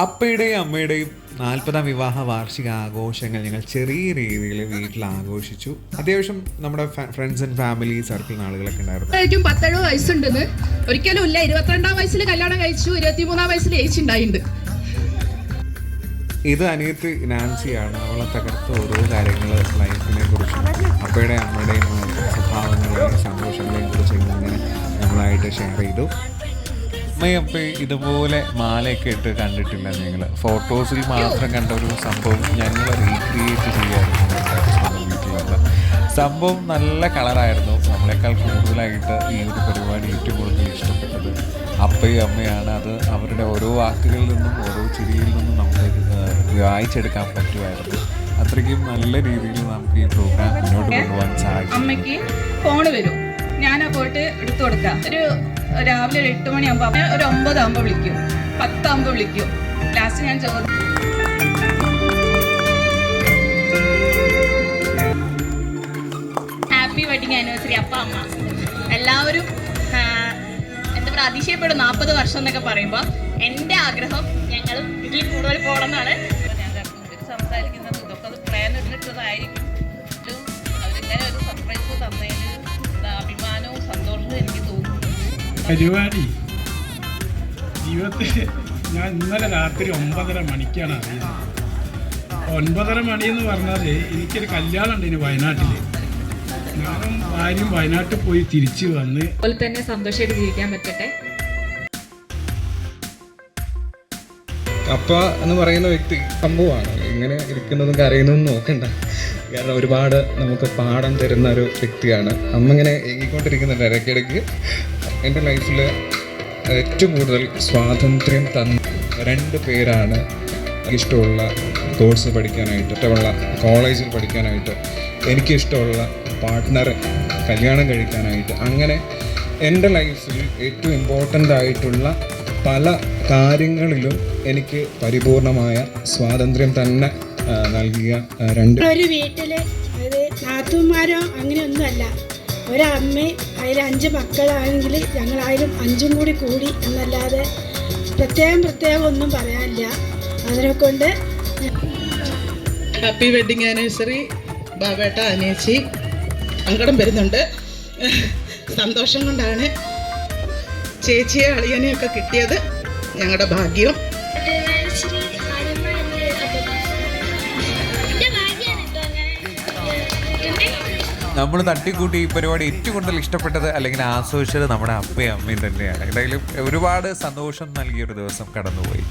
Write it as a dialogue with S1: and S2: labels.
S1: അപ്പയുടെയും അമ്മയുടെയും 40ാം വിവാഹ വാർഷിക ആഘോഷങ്ങൾ ഞങ്ങൾ ചെറിയ രീതിയിൽ വീട്ടിൽ ആഘോഷിച്ചു. അത്യാവശ്യം നമ്മുടെ ഫ്രണ്ട്സ് ആൻഡ് ഫാമിലി സർക്കിൾ ആളുകളൊക്കെ ഉണ്ടായിരുന്നു.
S2: 17 വയസ്സുണ്ടെന്ന് ഒരിക്കലും ഇല്ല. 22ാം വയസ്സിൽ കല്യാണം കഴിച്ചു, 23ാം വയസ്സിൽ ഏജ് ഉണ്ടായിട്ടുണ്ട്.
S1: ഇത് അനിയത്തി നാൻസിയാണ്. അവളെ തകർത്ത ഓരോ കാര്യങ്ങൾ ലൈഫിനെ കുറിച്ചും അപ്പയുടെ അമ്മയുടെയും സ്വഭാവങ്ങളെയും സന്തോഷങ്ങളെയും കുറിച്ച് ഇങ്ങനെ നമ്മളായിട്ട് ഷെയർ ചെയ്തു. അമ്മയപ്പ ഇതുപോലെ മാലയൊക്കെ ഇട്ട് കണ്ടിട്ടില്ല. ഞങ്ങൾ ഫോട്ടോസിൽ മാത്രം കണ്ട ഒരു സംഭവം ഞങ്ങൾ റീക്രിയേറ്റ് ചെയ്യാറുണ്ട്. വീട്ടിലുള്ള സംഭവം നല്ല കളറായിരുന്നു. നമ്മളെക്കാൾ കൂടുതലായിട്ട് ഈ ഒരു പരിപാടി ഏറ്റവും കൂടുതൽ ഇഷ്ടപ്പെട്ടത് അപ്പയും അമ്മയാണ്. അത് അവരുടെ ഓരോ വാക്കുകളിൽ നിന്നും ഓരോ ചിരിയിൽ നിന്നും നമുക്ക് വായിച്ചെടുക്കാൻ പറ്റുമായിരുന്നു. അത്രയ്ക്കും നല്ല രീതിയിൽ നമുക്ക് ഈ പ്രോഗ്രാം മുന്നോട്ട് കൊണ്ടുപോകാൻ സാധിക്കും.
S2: അമ്മയ്ക്ക് ഫോണ് വരും, ഞാനാ പോയിട്ട് എടുത്തു കൊടുക്കാം. രാവിലെ 8 മണിയാകുമ്പോൾ ഒരു 9 ആകുമ്പോൾ വിളിക്കും, 10 ആകുമ്പോൾ വിളിക്കും. ലാസ്റ്റ് ഞാൻ ഹാപ്പി വെഡിങ് ആനിവേഴ്സറി അപ്പ അമ്മ. എല്ലാവരും എന്താ പറയുക, അതിശയപ്പെടും 40 വർഷം എന്നൊക്കെ പറയുമ്പോൾ. എൻ്റെ ആഗ്രഹം ഞങ്ങൾ ഇതിൽ കൂടുതൽ പോകണം എന്നാണ്. ഞാൻ സംസാരിക്കുന്നത് ഇതൊക്കെ അത് പ്ലാൻ ഇട്ടിട്ടതായിരിക്കും. അവരിങ്ങനെ ഒരു സർപ്രൈസ് തന്നതിന് അഭിമാനവും സന്തോഷവും എനിക്ക് തോന്നുന്നു.
S3: പരിപാടി ജീവിതത്തിൽ ഞാൻ ഇന്നലെ രാത്രി 9:30 മണിക്കാണ് അറിയുന്നത്. 9:30 മണിയെന്ന് പറഞ്ഞാൽ എനിക്കൊരു കല്യാണം ഉണ്ട് ഇനി വയനാട്ടിൽ. ഞാനും ഭാര്യയും വയനാട്ടിൽ പോയി തിരിച്ചു വന്ന്
S2: അതുപോലെ തന്നെ സന്തോഷമായിട്ട് ജീവിക്കാൻ പറ്റട്ടെ.
S4: അപ്പ എന്ന് പറയുന്ന വ്യക്തി സംഭവമാണ്. ഇങ്ങനെ ഇരിക്കുന്നതും കരയുന്നതും നോക്കണ്ട. കാരണം ഒരുപാട് നമുക്ക് പാഠം തരുന്ന ഒരു വ്യക്തിയാണ്. അമ്മ ഇങ്ങനെ ഏകിക്കൊണ്ടിരിക്കുന്നുണ്ട് ഇടയ്ക്കിടയ്ക്ക്. എൻ്റെ ലൈഫിൽ ഏറ്റവും കൂടുതൽ സ്വാതന്ത്ര്യം തന്ന 2 പേരാണ്. ഇഷ്ടമുള്ള കോഴ്സ് പഠിക്കാനായിട്ട്, ഇഷ്ടമുള്ള കോളേജിൽ പഠിക്കാനായിട്ട്, എനിക്കിഷ്ടമുള്ള പാർട്ട്ണറെ കല്യാണം കഴിക്കാനായിട്ട്. അങ്ങനെ എൻ്റെ ലൈഫിൽ ഏറ്റവും ഇമ്പോർട്ടൻ്റ് ആയിട്ടുള്ള പല കാര്യങ്ങളിലും എനിക്ക് പരിപൂർണമായ സ്വാതന്ത്ര്യം തന്നെ നൽകിയ 2.
S5: ഒരു വീട്ടിൽ അത് നാത്തൂന്മാരോ അങ്ങനെയൊന്നുമല്ല, ഒരമ്മയും അതിൽ 5 മക്കളാണെങ്കിൽ ഞങ്ങളായാലും 5ഉം കൂടി എന്നല്ലാതെ പ്രത്യേകം ഒന്നും പറയാനില്ല. അതിനെക്കൊണ്ട്
S6: ഹാപ്പി വെഡിങ് ആനിവേഴ്സറി ബാബേട്ട, അനേച്ചി. സങ്കടം വരുന്നുണ്ട്, സന്തോഷം കൊണ്ടാണ്. ചേച്ചിയെ അളിയനെയൊക്കെ കിട്ടിയത് ഞങ്ങളുടെ ഭാഗ്യം.
S1: നമ്മൾ തട്ടിക്കൂട്ടി ഈ പരിപാടി ഏറ്റവും കൂടുതൽ ഇഷ്ടപ്പെട്ടത് അല്ലെങ്കിൽ ആസ്വദിച്ചത് നമ്മുടെ അപ്പയും അമ്മയും തന്നെയാണ്. എന്തായാലും ഒരുപാട് സന്തോഷം നൽകിയൊരു ദിവസം കടന്നുപോയി.